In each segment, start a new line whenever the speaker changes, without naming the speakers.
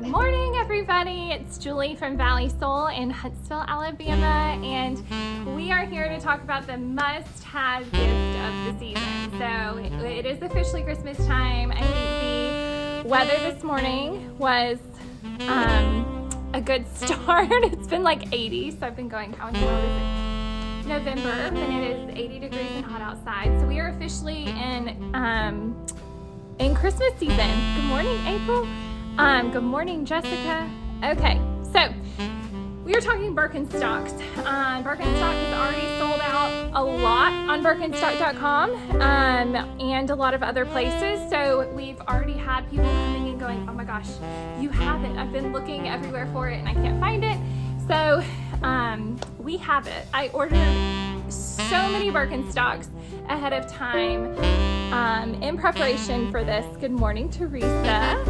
Good morning, everybody. It's Julie from Valley Soul in Huntsville, Alabama, and we are here to talk about the must-have gift of the season. So it is officially Christmas time. I think the weather this morning was a good start. It's been like 80, so I've been going, how in the world is it? November, and it is 80 degrees and hot outside. So we are officially in Christmas season. Good morning, April. Good morning, Jessica. Okay, so we are talking Birkenstocks. Birkenstock has already sold out a lot on Birkenstock.com and a lot of other places. So we've already had people coming and going, oh my gosh, you have it. I've been looking everywhere for it and I can't find it. So we have it. I ordered so many Birkenstocks ahead of time in preparation for this. Good morning, Teresa.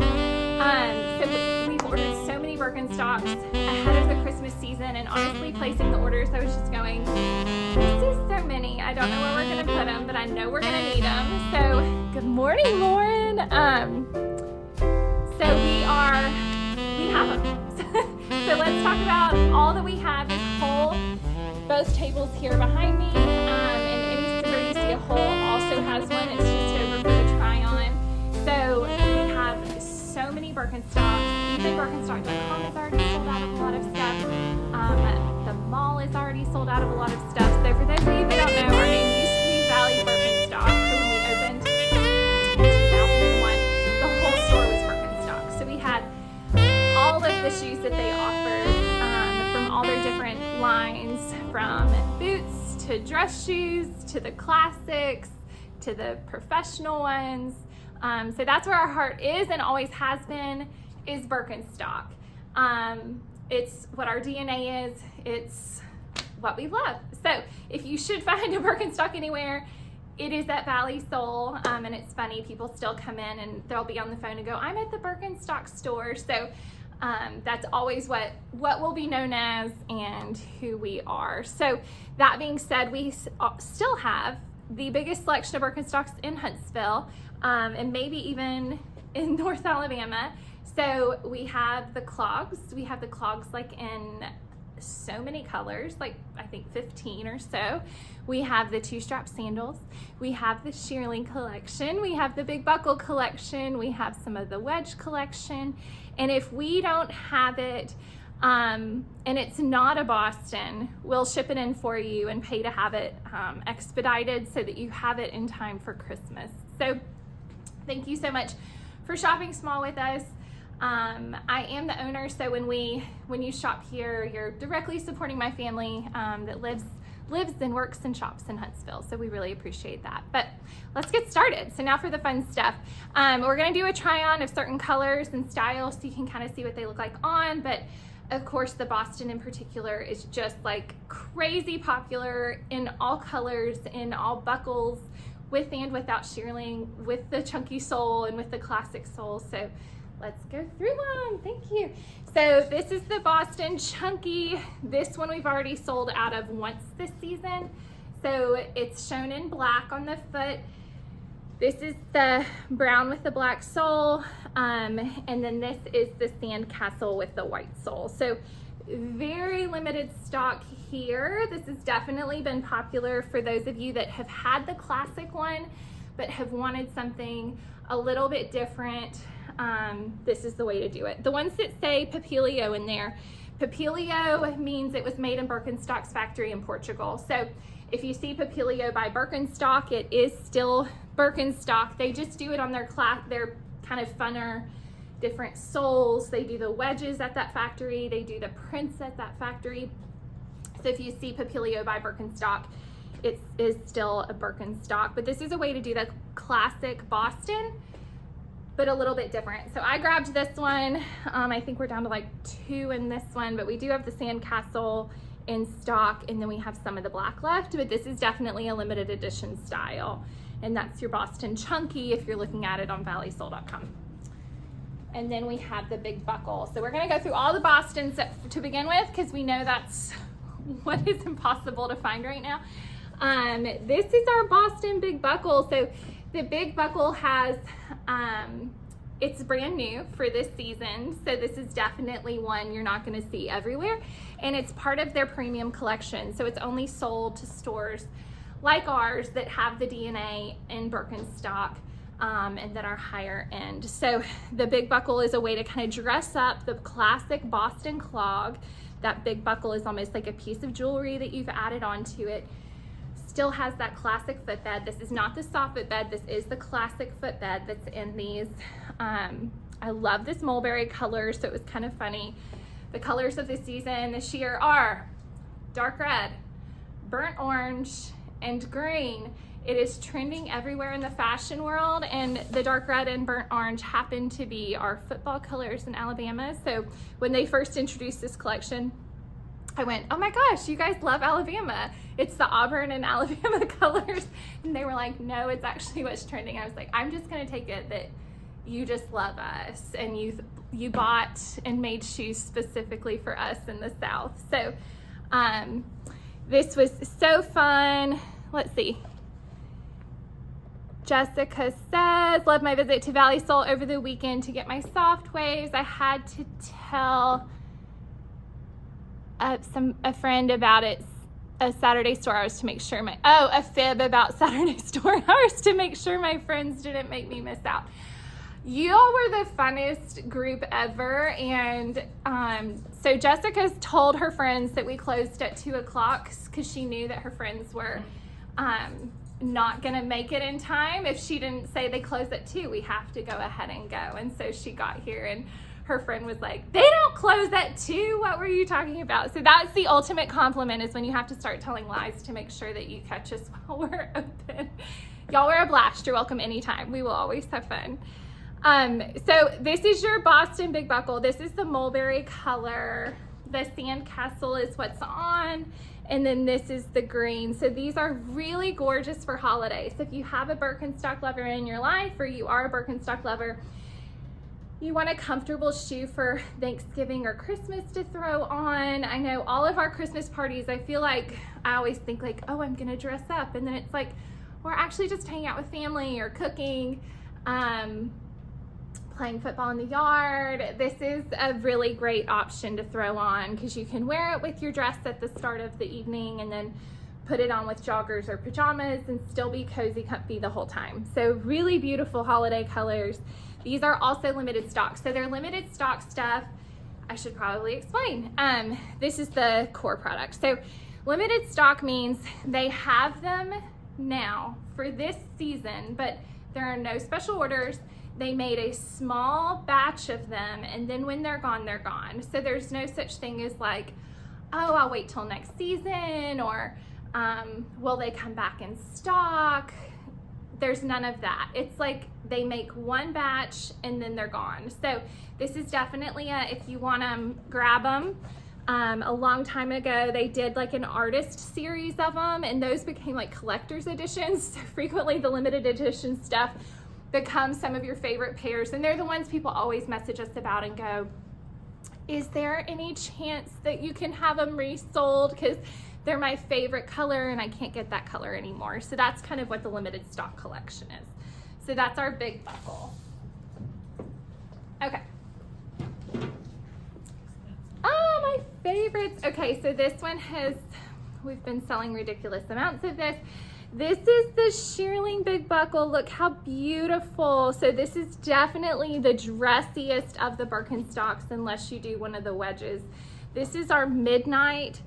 So we've ordered so many Birkenstocks ahead of the Christmas season, and honestly placing the orders, I was just going, this is so many. I don't know where we're going to put them, but I know we're going to need them. So good morning, Lauren. So we have them. So let's talk about all that we have. Both tables here behind me, and any store you see a hole also has one. It's just over for the try on. So we have so many Birkenstocks. Even Birkenstock.com is already sold out of a lot of stuff. The mall is already sold out of a lot of stuff. So for those of you that don't know, our name used to be Valley Birkenstock. So when we opened in 2001, the whole store was Birkenstock. So we had all of the shoes that they offered from all their different lines, from boots to dress shoes to the classics to the professional ones. So that's where our heart is and always has been, is Birkenstock. It's what our DNA is. It's what we love. So if you should find a Birkenstock anywhere, it is at Valley Soul. And it's funny, people still come in and they'll be on the phone and go, I'm at the Birkenstock store. So that's always what will be known as and who we are. So that being said, we still have the biggest selection of Birkenstocks in Huntsville, and maybe even in North Alabama. So we have the clogs. We have the clogs like in so many colors, like I think 15 or so. We have the two-strap sandals. We have the shearling collection. We have the big buckle collection. We have some of the wedge collection. And if we don't have it, and it's not a Boston, we'll ship it in for you and pay to have it expedited so that you have it in time for Christmas. So thank you so much for shopping small with us. I am the owner, so when you shop here, you're directly supporting my family that lives and works and shops in Huntsville. So we really appreciate that. But let's get started. So now for the fun stuff. We're gonna do a try on of certain colors and styles so you can kind of see what they look like on. But of course, the Boston in particular is just like crazy popular in all colors, in all buckles, with and without shearling, with the chunky sole and with the classic sole. So let's go through them. Thank you. So this is the Boston Chunky. This one we've already sold out of once this season. So it's shown in black on the foot. This is the brown with the black sole. And then this is the sandcastle with the white sole. So very limited stock here. This has definitely been popular for those of you that have had the classic one, but have wanted something a little bit different. This is the way to do it. The ones that say Papilio in there, Papilio means it was made in Birkenstock's factory in Portugal. So if you see Papilio by Birkenstock, it is still Birkenstock. They just do it on their kind of funner, different soles. They do the wedges at that factory. They do the prints at that factory. So if you see Papilio by Birkenstock, it is still a Birkenstock. But this is a way to do the classic Boston, but a little bit different. So I grabbed this one. I think we're down to like 2 in this one, but we do have the sandcastle in stock, and then we have some of the black left, but this is definitely a limited edition style. And that's your Boston Chunky if you're looking at it on valleysoul.com. And then we have the big buckle. So we're gonna go through all the Bostons to begin with, because we know that's what is impossible to find right now. This is our Boston big buckle. So the big buckle has It's brand new for this season, so this is definitely one you're not going to see everywhere, and it's part of their premium collection, so it's only sold to stores like ours that have the DNA in Birkenstock, and that are higher end. So the big buckle is a way to kind of dress up the classic Boston clog. That big buckle is almost like a piece of jewelry that you've added onto it. Still has that classic footbed. This is not the soft footbed, this is the classic footbed that's in these. I love this mulberry color, so it was kind of funny. The colors of the season this year are dark red, burnt orange, and green. It is trending everywhere in the fashion world, and the dark red and burnt orange happen to be our football colors in Alabama. So when they first introduced this collection, I went, oh my gosh, you guys love Alabama. It's the Auburn and Alabama colors. And they were like, no, it's actually what's trending. I was like, I'm just gonna take it that you just love us, and you bought and made shoes specifically for us in the South. So this was so fun. Let's see. Jessica says, love my visit to Valley Soul over the weekend to get my soft waves. I had to tell a friend about it, a Saturday store hours to make sure a fib about Saturday store hours to make sure my friends didn't make me miss out. You all were the funnest group ever, and so Jessica's told her friends that we closed at 2 o'clock because she knew that her friends were not gonna make it in time. If she didn't say they close at 2, we have to go ahead and go. And so she got here and her friend was like, they don't close at 2, what were you talking about? So that's the ultimate compliment, is when you have to start telling lies to make sure that you catch us while we're open. Y'all were a blast. You're welcome anytime. We will always have fun. So this is your Boston Big Buckle. This is the mulberry color. The sandcastle is what's on. And then this is the green. So these are really gorgeous for holidays. If you have a Birkenstock lover in your life, or you are a Birkenstock lover, you want a comfortable shoe for Thanksgiving or Christmas to throw on. I know all of our Christmas parties, I feel like I always think like, oh, I'm gonna dress up. And then it's like, we're actually just hanging out with family or cooking, playing football in the yard. This is a really great option to throw on because you can wear it with your dress at the start of the evening and then put it on with joggers or pajamas and still be cozy, comfy the whole time. So really beautiful holiday colors. These are also limited stock. So they're limited stock stuff. I should probably explain. This is the core product. So limited stock means they have them now for this season, but there are no special orders. They made a small batch of them, and then when they're gone, they're gone. So there's no such thing as like, oh, I'll wait till next season, or will they come back in stock? There's none of that. It's like they make one batch and then they're gone. So this is definitely if you want to grab them. A long time ago, they did like an artist series of them, and those became like collector's editions. So frequently the limited edition stuff become some of your favorite pairs, and they're the ones people always message us about and go, is there any chance that you can have them resold, because they're my favorite color and I can't get that color anymore. So that's kind of what the limited stock collection is. So that's our big buckle. Okay. Oh, my favorites. Okay, so this one we've been selling ridiculous amounts of this. This is the shearling big buckle. Look how beautiful. So this is definitely the dressiest of the Birkenstocks, unless you do one of the wedges. This is our midnight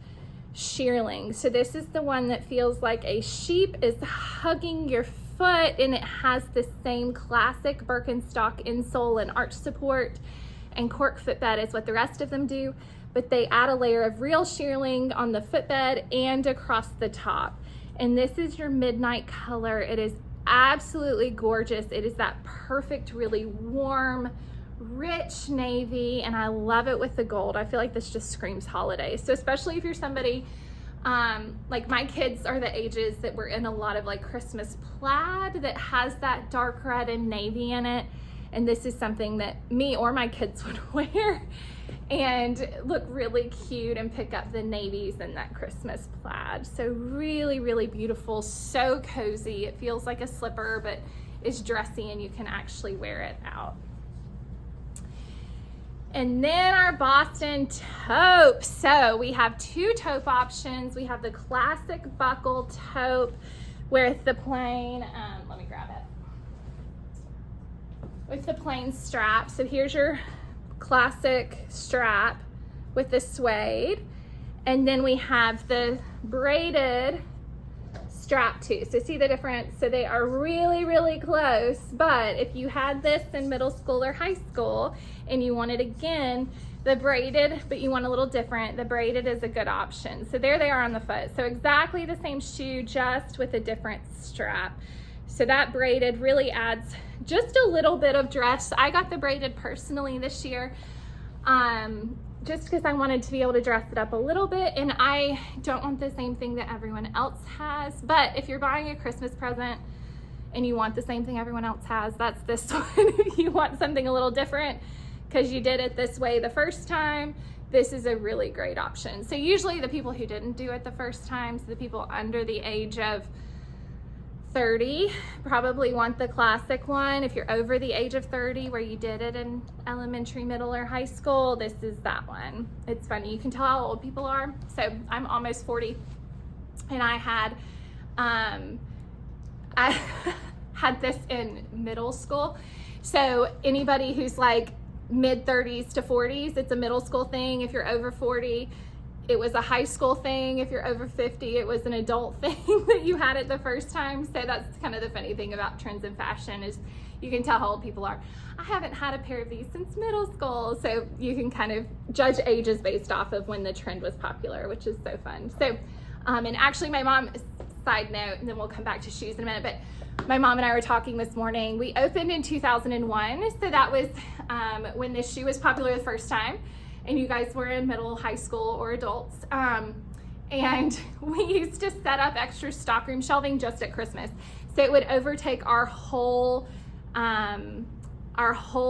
shearling. So this is the one that feels like a sheep is hugging your foot, and it has the same classic Birkenstock insole and arch support and cork footbed as what the rest of them do, but they add a layer of real shearling on the footbed and across the top. And this is your midnight color. It is absolutely gorgeous. It is that perfect, really warm, rich navy, and I love it with the gold. I feel like this just screams holiday. So especially if you're somebody, like my kids are the ages that we're in a lot of like Christmas plaid that has that dark red and navy in it. And this is something that me or my kids would wear and look really cute and pick up the navies and that Christmas plaid. So really, really beautiful, so cozy. It feels like a slipper, but it's dressy and you can actually wear it out. And then our Boston taupe. So we have two taupe options. We have the classic buckle taupe with the plain, let me grab it, with the plain strap. So here's your classic strap with the suede. And then we have the braided strap too. So see the difference? So they are really, really close. But if you had this in middle school or high school and you wanted, again, the braided, but you want a little different, the braided is a good option. So there they are on the foot. So exactly the same shoe, just with a different strap. So that braided really adds just a little bit of dress. I got the braided personally this year, just because I wanted to be able to dress it up a little bit, and I don't want the same thing that everyone else has. But if you're buying a Christmas present and you want the same thing everyone else has, that's this one. If you want something a little different because you did it this way the first time, this is a really great option. So usually the people who didn't do it the first time, so the people under the age of 30 probably want the classic one. If you're over the age of 30 where you did it in elementary, middle, or high school, this is that one. It's funny, you can tell how old people are. So I'm almost 40, and I had this in middle school. So anybody who's like mid 30s to 40s, it's a middle school thing. If you're over 40, it was a high school thing. If you're over 50, it was an adult thing that you had it the first time. So that's kind of the funny thing about trends in fashion, is you can tell how old people are. I haven't had a pair of these since middle school. So you can kind of judge ages based off of when the trend was popular, which is so fun. So, and actually my mom, side note, and then we'll come back to shoes in a minute, but my mom and I were talking this morning. We opened in 2001. So that was when this shoe was popular the first time, and you guys were in middle, high school, or adults. And we used to set up extra stockroom shelving just at Christmas. So it would overtake our whole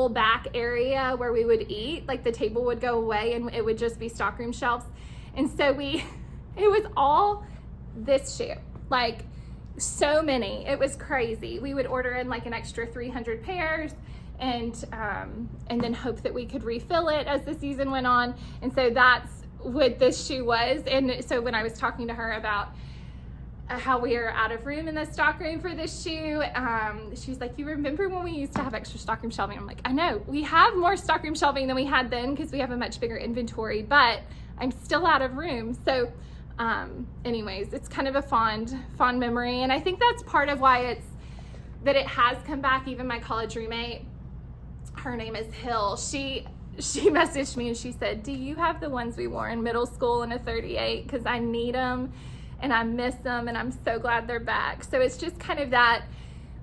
back area where we would eat. Like the table would go away and it would just be stockroom shelves. And so it was all this shoe, like so many. It was crazy. We would order in like an extra 300 pairs, and then hope that we could refill it as the season went on. And so that's what this shoe was. And so when I was talking to her about how we are out of room in the stockroom for this shoe, she's like, you remember when we used to have extra stockroom shelving? I'm like, I know, we have more stockroom shelving than we had then because we have a much bigger inventory, but I'm still out of room. So anyways, it's kind of a fond memory. And I think that's part of why it has come back. Even my college roommate, her name is Hill, she messaged me and she said, do you have the ones we wore in middle school in a 38? Because I need them and I miss them, and I'm so glad they're back. So it's just kind of that,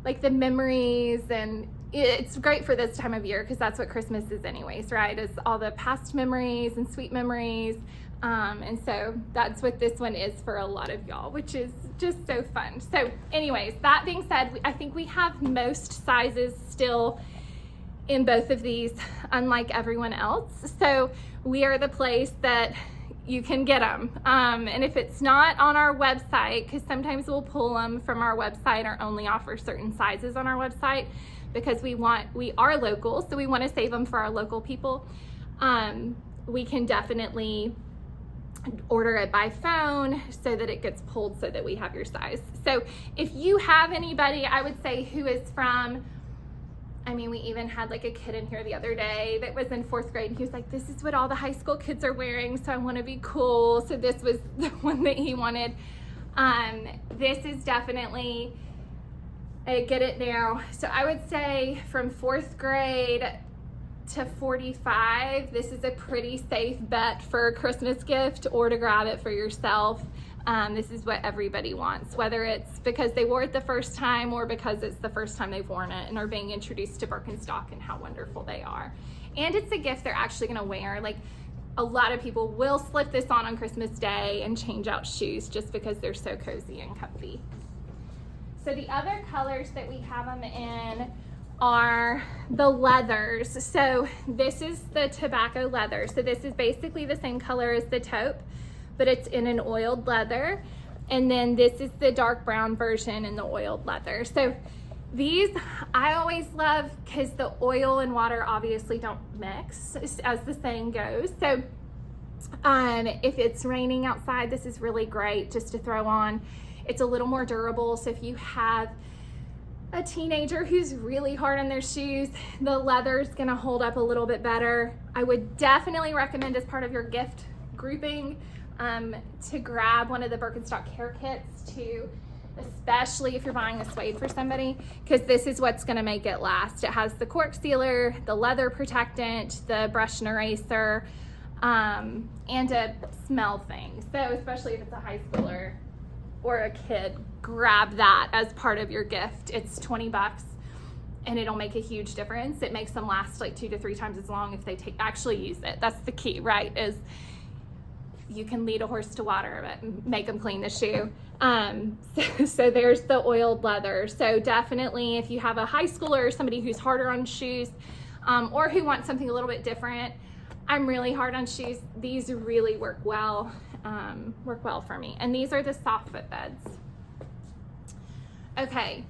like the memories, and it's great for this time of year because that's what Christmas is anyways, right? It's all the past memories and sweet memories. And so that's what this one is for a lot of y'all, which is just so fun. So anyways, that being said, I think we have most sizes still in both of these, unlike everyone else. So we are the place that you can get them. And if it's not on our website, because sometimes we'll pull them from our website or only offer certain sizes on our website because we are local, so we want to save them for our local people. We can definitely order it by phone so that it gets pulled so that we have your size. So if you have anybody, I would say, who is from, we even had like a kid in here the other day that was in 4th grade, and he was like, this is what all the high school kids are wearing, so I want to be cool. So this was the one that he wanted. This is definitely a get it now. So I would say from 4th grade to 45, this is a pretty safe bet for a Christmas gift or to grab it for yourself. This is what everybody wants, whether it's because they wore it the first time or because it's the first time they've worn it and are being introduced to Birkenstock and how wonderful they are. And it's a gift they're actually gonna wear. Like, a lot of people will slip this on Christmas Day and change out shoes just because they're so cozy and comfy. So the other colors that we have them in are the leathers. So this is the tobacco leather. So this is basically the same color as the taupe, but it's in an oiled leather. And then this is the dark brown version in the oiled leather. So These I always love because the oil and water obviously don't mix, as the saying goes. So if it's raining outside, this is really great just to throw on. It's a little more durable, so if you have a teenager who's really hard on their shoes, the leather's gonna hold up a little bit better. I would definitely recommend, as part of your gift grouping, to grab one of the Birkenstock hair kits too, especially if you're buying a suede for somebody, because this is what's gonna make it last. It has the cork sealer, the leather protectant, the brush and eraser, and a smell thing. So especially if it's a high schooler or a kid, grab that as part of your gift. It's $20 and it'll make a huge difference. It makes them last like 2 to 3 times as long if they actually use it. That's the key, right? Is you can lead a horse to water, but make them clean the shoe. So there's the oiled leather. So definitely if you have a high schooler or somebody who's harder on shoes, or who wants something a little bit different, I'm really hard on shoes. These really work well for me. And these are the soft foot beds. Okay,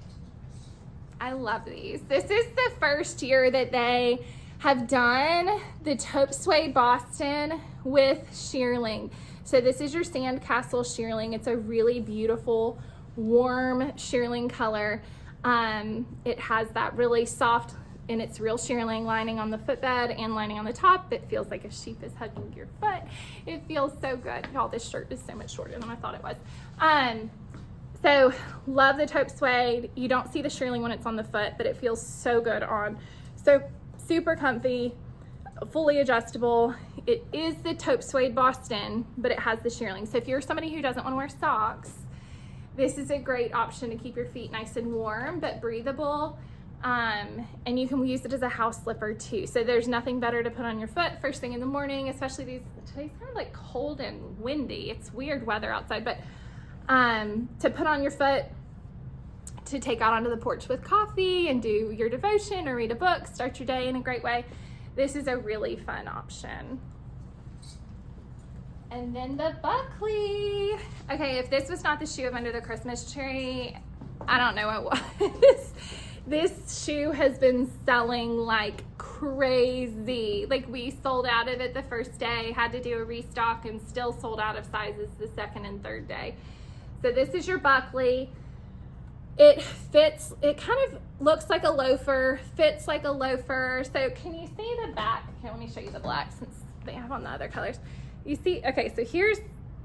I love these. This is the first year that they have done the taupe suede Boston with shearling. So this is your sandcastle shearling. It's a really beautiful, warm shearling color. It has that really soft, and it's real shearling lining on the footbed and lining on the top. It feels like a sheep is hugging your foot. It feels so good. Y'all, this shirt is so much shorter than I thought it was. So love the taupe suede. You don't see the shearling when it's on the foot, but it feels so good on. So super comfy, fully adjustable. It is the taupe suede Boston, but it has the shearling. So if you're somebody who doesn't want to wear socks, this is a great option to keep your feet nice and warm, but breathable. And you can use it as a house slipper too. So there's nothing better to put on your foot first thing in the morning, especially today's kind of like cold and windy. It's weird weather outside, but to put on your foot, to take out onto the porch with coffee and do your devotion or read a book, start your day in a great way. This is a really fun option. And then the Buckley. Okay, if this was not the shoe of under the Christmas tree, I don't know what was. This shoe has been selling like crazy. Like, we sold out of it the first day, had to do a restock, and still sold out of sizes the second and third day. So this is your Buckley. It fits, it kind of looks like a loafer, fits like a loafer. So can you see the back? Okay, let me show you the black since they have on the other colors. You see, okay, so here's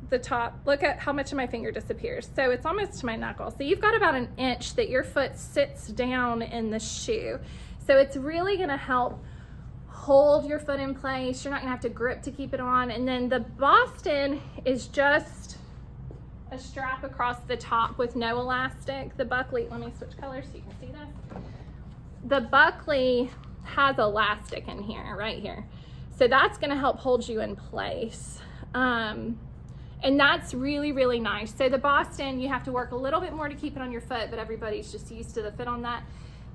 the top. Look at how much of my finger disappears. So it's almost to my knuckle. So you've got about an inch that your foot sits down in the shoe. So it's really gonna help hold your foot in place. You're not gonna have to grip to keep it on. And then the Boston is just a strap across the top with no elastic. The Buckley, let me switch colors so you can see this. The Buckley has elastic in here, right here. So that's gonna help hold you in place. And that's really, really nice. So the Boston, you have to work a little bit more to keep it on your foot, but everybody's just used to the fit on that.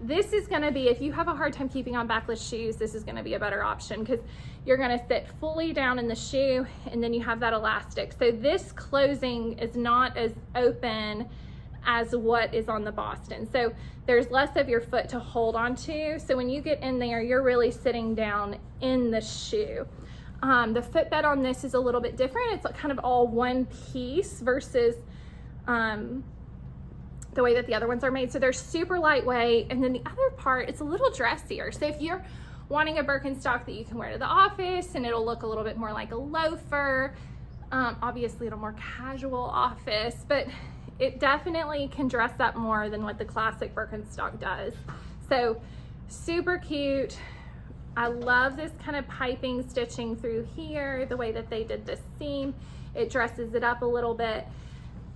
This is gonna be, if you have a hard time keeping on backless shoes, this is gonna be a better option because you're gonna sit fully down in the shoe and then you have that elastic. So this closing is not as open as what is on the Boston. So there's less of your foot to hold on to. So when you get in there, you're really sitting down in the shoe. The footbed on this is a little bit different. It's kind of all one piece versus the way that the other ones are made. So they're super lightweight. And then the other part, it's a little dressier. So if you're wanting a Birkenstock that you can wear to the office and it'll look a little bit more like a loafer, obviously a little more casual office, but it definitely can dress up more than what the classic Birkenstock does. So super cute. I love this kind of piping stitching through here, the way that they did this seam. It dresses it up a little bit.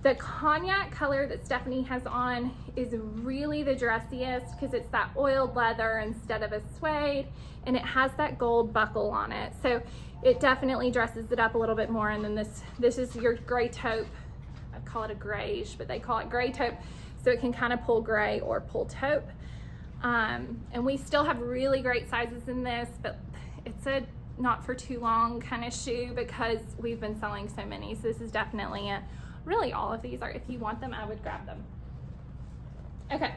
The cognac color that Stephanie has on is really the dressiest because it's that oiled leather instead of a suede, and it has that gold buckle on it. So it definitely dresses it up a little bit more. And then this is your gray taupe. I call it a grayish, but they call it gray taupe. So it can kind of pull gray or pull taupe. And we still have really great sizes in this, but it's a not for too long kind of shoe because we've been selling so many. So this is definitely a, really all of these are, if you want them, I would grab them. Okay.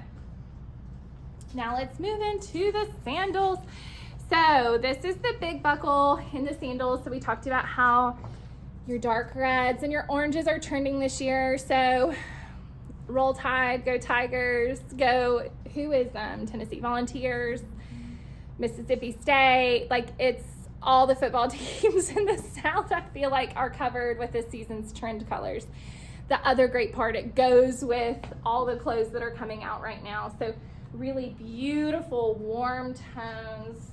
Now let's move into the sandals. So this is the big buckle in the sandals. So we talked about how your dark reds and your oranges are trending this year. So Roll Tide, go Tigers, go, who is Tennessee Volunteers, Mississippi State. Like, it's all the football teams in the South, I feel like, are covered with this season's trend colors. The other great part, it goes with all the clothes that are coming out right now. So really beautiful warm tones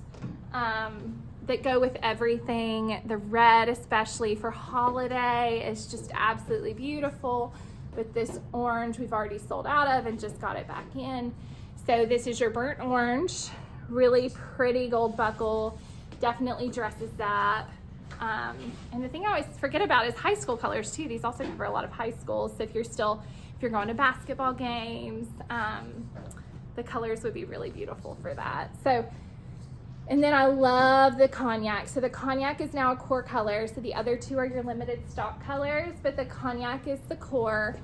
that go with everything. The red, especially for holiday, is just absolutely beautiful. With this orange we've already sold out of and just got it back in. So this is your burnt orange, really pretty gold buckle, definitely dresses up. And the thing I always forget about is high school colors too. These also cover a lot of high schools. So if you're going to basketball games, the colors would be really beautiful for that. So, and then I love the cognac. So the cognac is now a core color. So the other two are your limited stock colors, but the cognac is the core.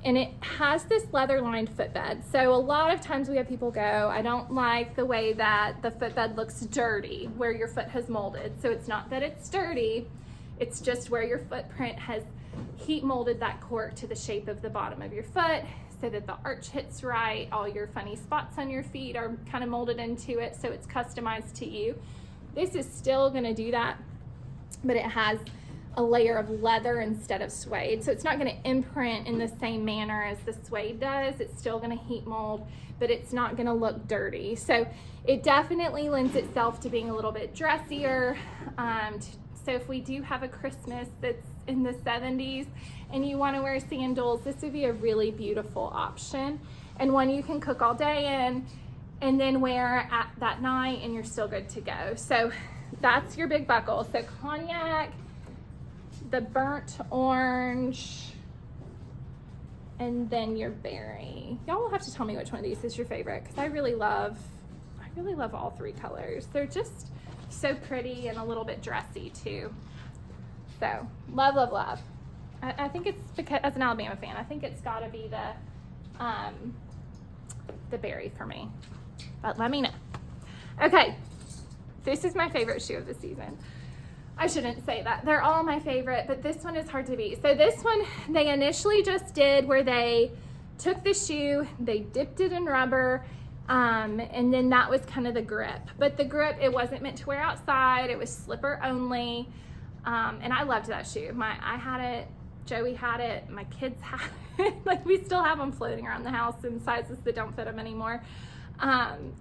And it has this leather lined footbed. So a lot of times we have people go, I don't like the way that the footbed looks dirty, where your foot has molded. So it's not that it's dirty, it's just where your footprint has heat molded that cork to the shape of the bottom of your foot, so that the arch hits right. All your funny spots on your feet are kind of molded into it, so it's customized to you. This is still gonna do that, but it has a layer of leather instead of suede. So it's not gonna imprint in the same manner as the suede does. It's still gonna heat mold, but it's not gonna look dirty. So it definitely lends itself to being a little bit dressier. So if we do have a Christmas that's in the 70s and you wanna wear sandals, this would be a really beautiful option, and one you can cook all day in and then wear at that night and you're still good to go. So that's your big buckle. So cognac, the burnt orange, and then your berry. Y'all will have to tell me which one of these is your favorite, because I really love all three colors. They're just so pretty and a little bit dressy too. So love, love, love. I think it's because, as an Alabama fan, I think it's got to be the berry for me. But let me know. Okay, this is my favorite shoe of the season. I shouldn't say that. They're all my favorite, but this one is hard to beat. So this one, they initially just did where they took the shoe, they dipped it in rubber, and then that was kind of the grip. But the grip, it wasn't meant to wear outside. It was slipper only. And I loved that shoe. I had it, Joey had it, my kids had it. Like, we still have them floating around the house in sizes that don't fit them anymore.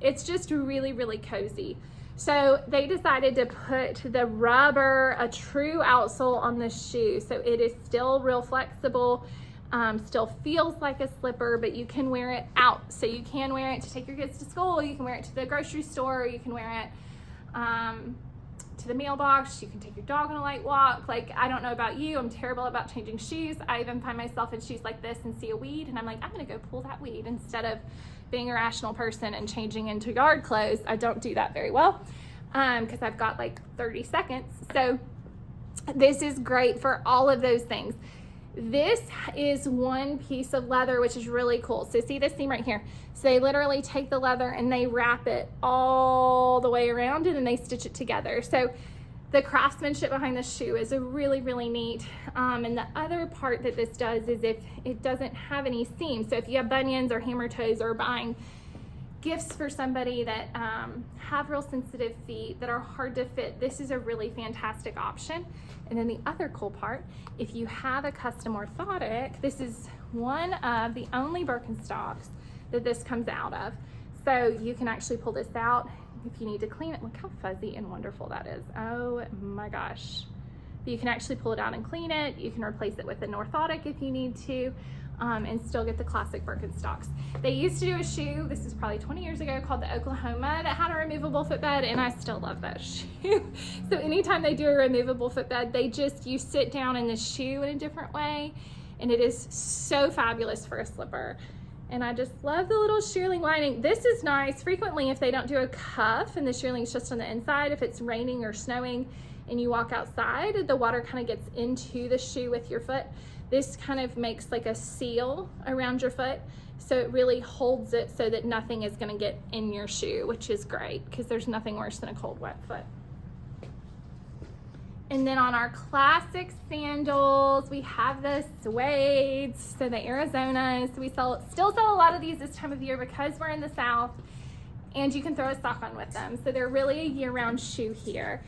It's just really, really cozy. So they decided to put the rubber, a true outsole on the shoe. So it is still real flexible, still feels like a slipper, but you can wear it out. So you can wear it to take your kids to school, you can wear it to the grocery store, you can wear it to the mailbox, you can take your dog on a light walk. Like, I don't know about you, I'm terrible about changing shoes. I even find myself in shoes like this and see a weed and I'm like, I'm gonna go pull that weed instead of being a rational person and changing into yard clothes. I don't do that very well because I've got like 30 seconds. So this is great for all of those things. This is one piece of leather, which is really cool. So see this seam right here? So they literally take the leather and they wrap it all the way around and then they stitch it together. So the craftsmanship behind the shoe is a really, really neat. And the other part that this does is if it doesn't have any seams. So if you have bunions or hammer toes or buying gifts for somebody that have real sensitive feet that are hard to fit, this is a really fantastic option. And then the other cool part, if you have a custom orthotic, this is one of the only Birkenstocks that this comes out of. So you can actually pull this out if you need to clean it. Look how fuzzy and wonderful that is. Oh my gosh. But you can actually pull it out and clean it. You can replace it with an orthotic if you need to, and still get the classic Birkenstocks. They used to do a shoe, this is probably 20 years ago, called the Oklahoma that had a removable footbed, and I still love that shoe. So anytime they do a removable footbed, you sit down in the shoe in a different way, and it is so fabulous for a slipper. And I just love the little shearling lining. This is nice. Frequently, if they don't do a cuff and the shearling's just on the inside, if it's raining or snowing and you walk outside, the water kind of gets into the shoe with your foot. This kind of makes like a seal around your foot. So it really holds it so that nothing is gonna get in your shoe, which is great because there's nothing worse than a cold, wet foot. And then on our classic sandals, we have the suedes, so the Arizonas. We still sell a lot of these this time of year because we're in the South, and you can throw a sock on with them. So they're really a year-round shoe here.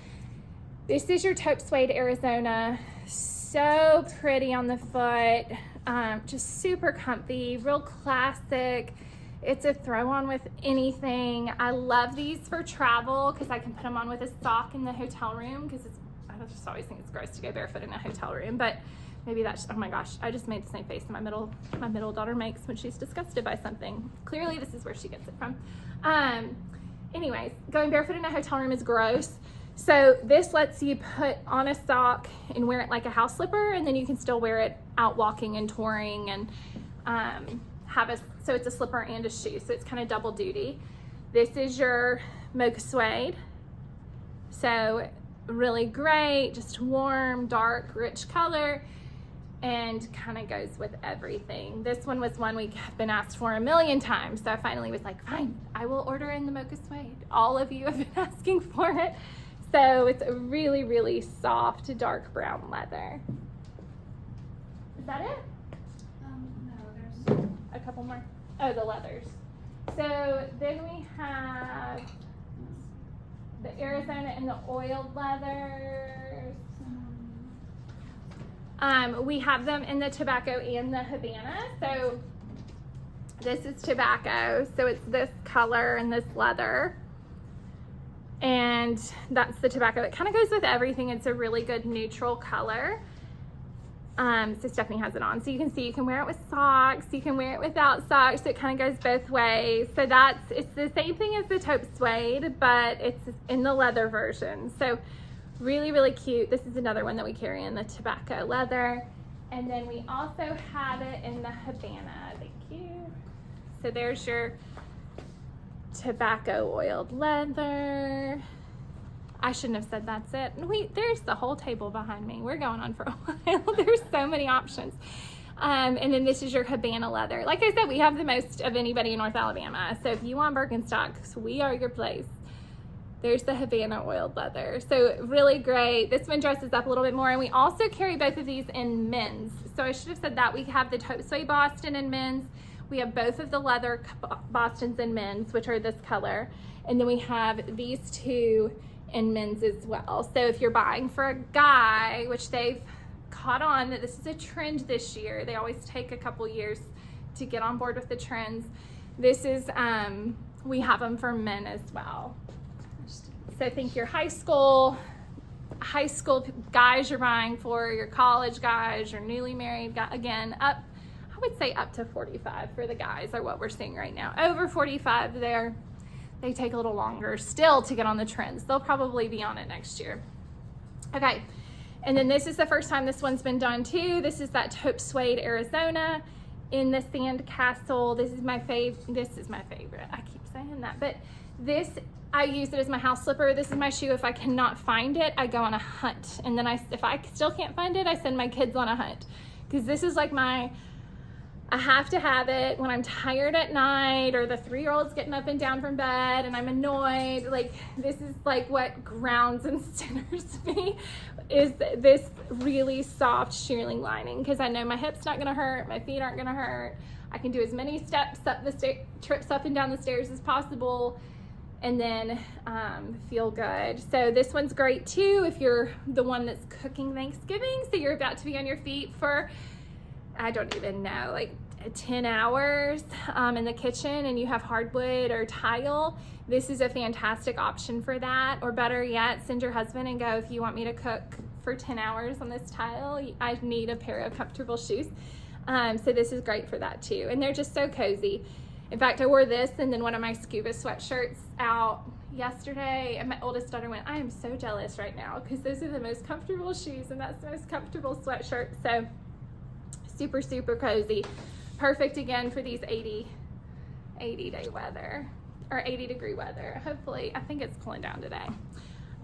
This is your taupe suede Arizona. So pretty on the foot, just super comfy, real classic. It's a throw on with anything. I love these for travel because I can put them on with a sock in the hotel room because I just always think it's gross to go barefoot in a hotel room, but maybe that's, oh my gosh, I just made the same face my middle daughter makes when she's disgusted by something. Clearly this is where she gets it from. Anyways, going barefoot in a hotel room is gross. So this lets you put on a sock and wear it like a house slipper, and then you can still wear it out walking and touring and so it's a slipper and a shoe. So it's kind of double duty. This is your mocha suede. So really great, just warm, dark, rich color, and kind of goes with everything. This one was one we've been asked for a million times, so I finally was like, fine, I will order in the mocha suede. All of you have been asking for it. So it's a really, really soft, dark brown leather. Is that it?
No, there's
a couple more. Oh, the leathers. So then we have the Arizona and the oiled leathers. We have them in the tobacco and the Havana. So this is tobacco. So it's this color and this leather. And that's the tobacco. It kind of goes with everything. It's a really good neutral color. So Stephanie has it on. So you can see you can wear it with socks. You can wear it without socks. So it kind of goes both ways. So it's the same thing as the taupe suede, but it's in the leather version. So really, really cute. This is another one that we carry in the tobacco leather. And then we also have it in the Havana. Thank you. So there's your tobacco oiled leather. I shouldn't have said that's it. There's the whole table behind me. We're going on for a while. There's so many options. And then this is your Havana leather. Like I said, we have the most of anybody in North Alabama. So if you want Birkenstocks, we are your place. There's the Havana oiled leather. So really great. This one dresses up a little bit more. And we also carry both of these in men's. So I should have said that. We have the taupe suede Boston in men's. We have both of the leather Bostons in men's, which are this color. And then we have these two in men's as well. So if you're buying for a guy, which they've caught on that this is a trend this year, they always take a couple years to get on board with the trends. This is, we have them for men as well. So think your high school guys you're buying for, your college guys, your newly married guy, again, I would say up to 45 for the guys are what we're seeing right now. Over 45 they take a little longer still to get on the trends. They'll probably be on it next year. Okay, and then this is the first time this one's been done too. This is that taupe suede Arizona in the sand castle. This is my favorite. I keep saying that, but I use it as my house slipper. This is my shoe. If I cannot find it, I go on a hunt. And then if I still can't find it, I send my kids on a hunt. Because this is like I have to have it when I'm tired at night or the 3-year-old's getting up and down from bed and I'm annoyed. Like this is like what grounds and centers me is this really soft shearling lining, because I know my hip's not gonna hurt, my feet aren't gonna hurt. I can do as many steps trips up and down the stairs as possible and then feel good. So this one's great too if you're the one that's cooking Thanksgiving, so you're about to be on your feet for, I don't even know, like 10 hours in the kitchen and you have hardwood or tile. This is a fantastic option for that. Or better yet, send your husband and go, if you want me to cook for 10 hours on this tile, I need a pair of comfortable shoes. So this is great for that too. And they're just so cozy. In fact, I wore this and then one of my scuba sweatshirts out yesterday, and my oldest daughter went, I am so jealous right now because those are the most comfortable shoes and that's the most comfortable sweatshirt. So super, super cozy. perfect again for these 80 day weather, or 80-degree weather. Hopefully, I think it's cooling down today.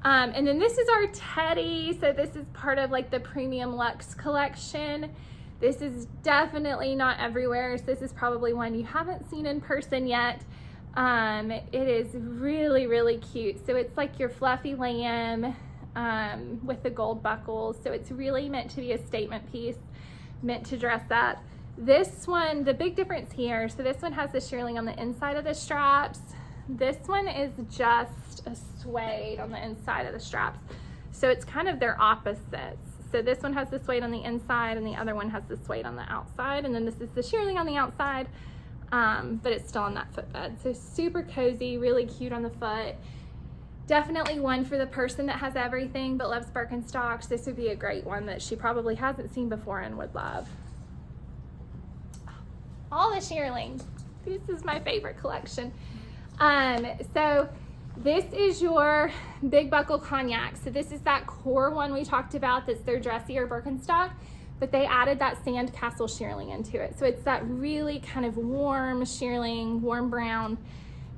And then this is our teddy. So this is part of like the Premium Luxe collection. This is definitely not everywhere. So this is probably one you haven't seen in person yet. It is really, really cute. So it's like your fluffy lamb with the gold buckles. So it's really meant to be a statement piece, meant to dress up. This one, the big difference here, so this one has the shearling on the inside of the straps. This one is just a suede on the inside of the straps. So it's kind of their opposites. So this one has the suede on the inside and the other one has the suede on the outside. And then this is the shearling on the outside, but it's still on that footbed. So super cozy, really cute on the foot. Definitely one for the person that has everything but loves Birkenstocks. This would be a great one that she probably hasn't seen before and would love. All the shearling. This is my favorite collection. So this is your big buckle cognac. So this is that core one we talked about that's their dressier Birkenstock, but they added that sandcastle shearling into it. So it's that really kind of warm shearling, warm brown.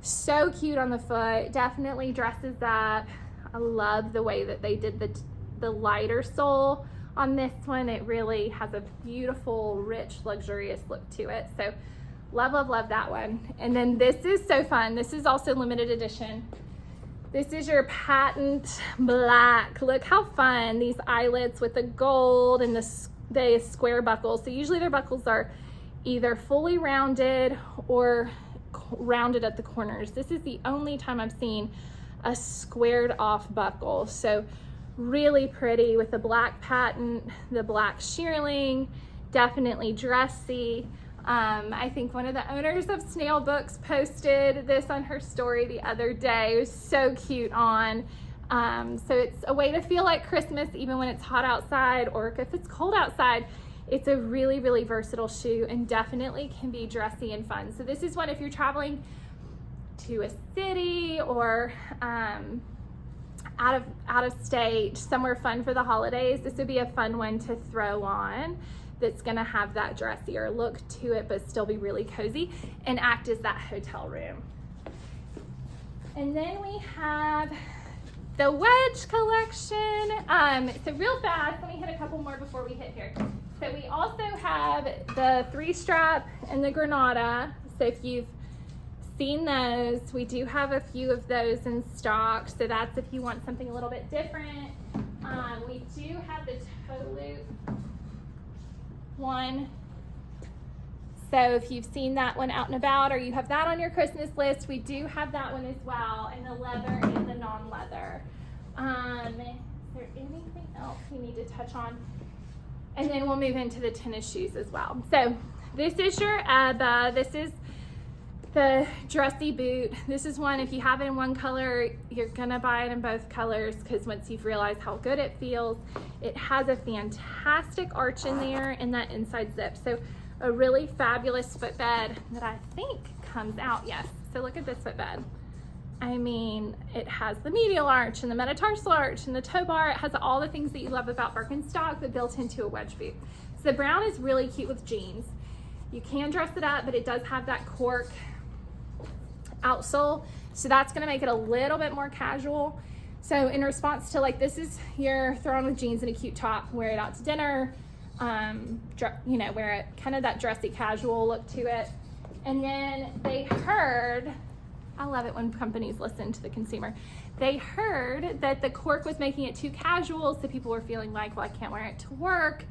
So cute on the foot, definitely dresses up. I love the way that they did the lighter sole on this one. It really has a beautiful, rich, luxurious look to it. So love, love, love that one. And then this is so fun. This is also limited edition. This is your patent black. Look how fun. These eyelets with the gold and the square buckles. So usually their buckles are either fully rounded or rounded at the corners. This is the only time I've seen a squared off buckle. So really pretty with the black patent, the black shearling, definitely dressy. I think one of the owners of Snail Books posted this on her story the other day. It was so cute on. So it's a way to feel like Christmas even when it's hot outside or if it's cold outside. It's a really, really versatile shoe and definitely can be dressy and fun. So this is one if you're traveling to a city or out of state, somewhere fun for the holidays. This would be a fun one to throw on that's gonna have that dressier look to it, but still be really cozy and act as that hotel room. And then we have the wedge collection. So real fast, let me hit a couple more before we hit here. So we also have the 3-strap and the Granada. So if you've seen those, we do have a few of those in stock. So that's if you want something a little bit different. We do have the toe loop one. So if you've seen that one out and about or you have that on your Christmas list, we do have that one as well, and the leather and the non-leather. Is there anything else we need to touch on? And then we'll move into the tennis shoes as well. So this is your Abba. This is the dressy boot. This is one, if you have it in one color, you're gonna buy it in both colors because once you've realized how good it feels, it has a fantastic arch in there and that inside zip. So a really fabulous footbed that I think comes out, yes. So look at this footbed. I mean, it has the medial arch and the metatarsal arch and the toe bar. It has all the things that you love about Birkenstock but built into a wedge boot. So the brown is really cute with jeans. You can dress it up, but it does have that cork outsole, so that's going to make it a little bit more casual. So in response to, like, this is your throw on with jeans and a cute top, wear it out to dinner, you know, wear it kind of that dressy casual look to it. And then they heard, I love it when companies listen to the consumer, they heard that the cork was making it too casual, so people were feeling like, well, I can't wear it to work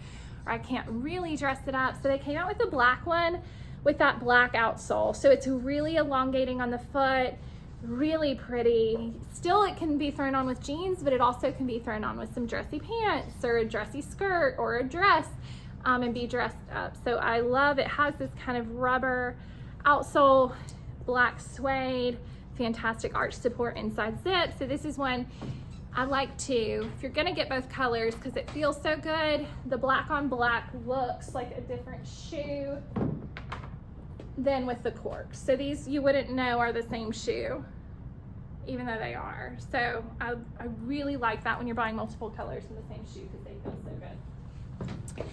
or I can't really dress it up. So they came out with the black one with that black outsole. So it's really elongating on the foot, really pretty. Still, it can be thrown on with jeans, but it also can be thrown on with some dressy pants or a dressy skirt or a dress and be dressed up. So I love it. Has this kind of rubber outsole, black suede, fantastic arch support inside zip. So this is one I like to, if you're gonna get both colors because it feels so good, the black on black looks like a different shoe than with the cork. So these you wouldn't know are the same shoe, even though they are. So I really like that when you're buying multiple colors in the same shoe because they feel so good.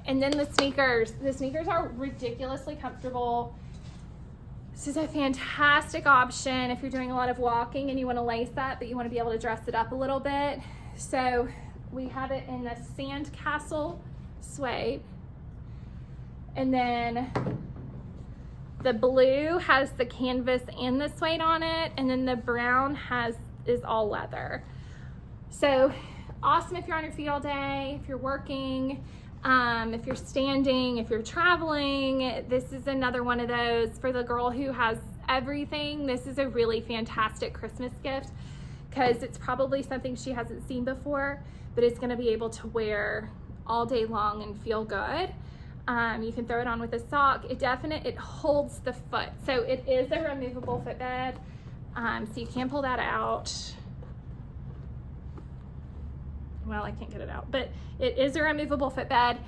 And then the sneakers. The sneakers are ridiculously comfortable. This is a fantastic option if you're doing a lot of walking and you want to lace up, but you want to be able to dress it up a little bit. So we have it in the Sandcastle suede. And then the blue has the canvas and the suede on it. And then the brown is all leather. So awesome if you're on your feet all day, if you're working, if you're standing, if you're traveling. This is another one of those for the girl who has everything. This is a really fantastic Christmas gift because it's probably something she hasn't seen before, but it's going to be able to wear all day long and feel good. You can throw it on with a sock. It holds the foot. So it is a removable footbed. So you can pull that out. Well, I can't get it out, but it is a removable footbed.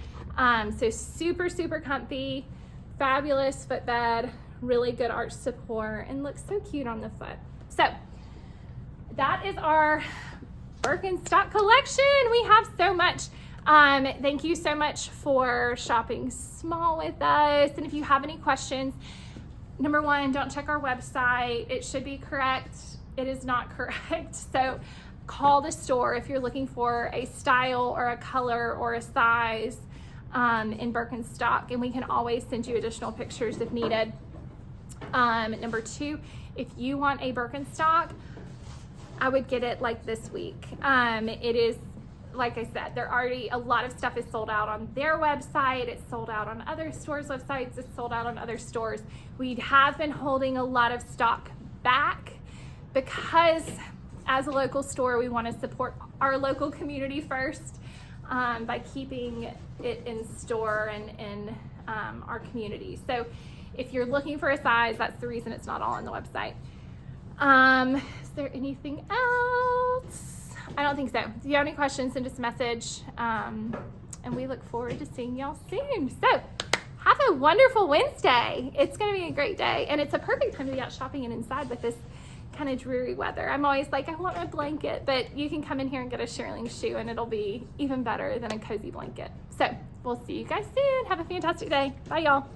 So super, super comfy, fabulous footbed, really good arch support, and looks so cute on the foot. So that is our Birkenstock collection. We have so much. Thank you so much for shopping small with us. And if you have any questions, number one, don't check our website. It should be correct. It is not correct. So call the store if you're looking for a style or a color or a size in Birkenstock, and we can always send you additional pictures if needed. Number two, if you want a Birkenstock, I would get it like this week. It is, like I said, a lot of stuff is sold out on their website. It's sold out on other stores' websites. It's sold out on other stores. We have been holding a lot of stock back because as a local store, we want to support our local community first by keeping it in store and in our community. So if you're looking for a size, that's the reason it's not all on the website. Is there anything else? I don't think so. If you have any questions, send us a message. And we look forward to seeing y'all soon. So have a wonderful Wednesday. It's going to be a great day. And it's a perfect time to be out shopping and inside with this kind of dreary weather. I'm always like, I want a blanket, but you can come in here and get a shearling shoe and it'll be even better than a cozy blanket. So we'll see you guys soon. Have a fantastic day. Bye, y'all.